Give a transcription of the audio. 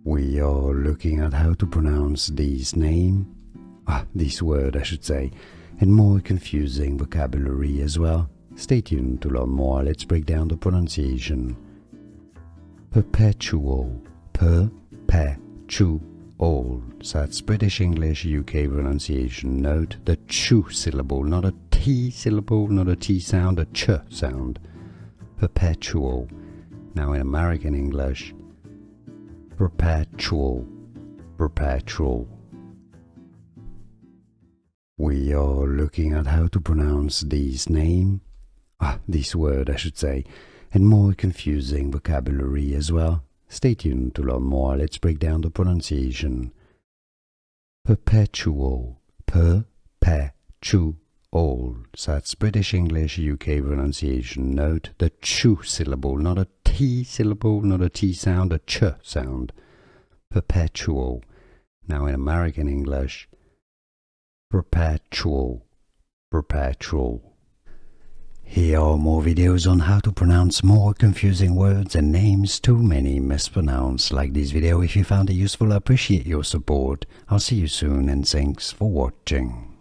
We are looking at how to pronounce this word I should say, and more confusing vocabulary as well. Stay tuned to learn more. Let's break down the pronunciation. Perpetual, perpetual. That's British English UK pronunciation. Note the ch syllable, not a t syllable, not a t sound, a ch sound. Perpetual. Now in American English, perpetual, perpetual. We are looking at how to pronounce this word I should say, and more confusing vocabulary as well. Stay tuned to learn more. Let's break down the pronunciation. Perpetual, perpetual. That's British English UK pronunciation. Note the ch syllable, not a t syllable, not a t sound, a ch sound. Perpetual. Now in American English, perpetual, perpetual. Here are more videos on how to pronounce more confusing words and names too many mispronounced. Like this video if you found it useful. I appreciate your support. I'll see you soon and thanks for watching.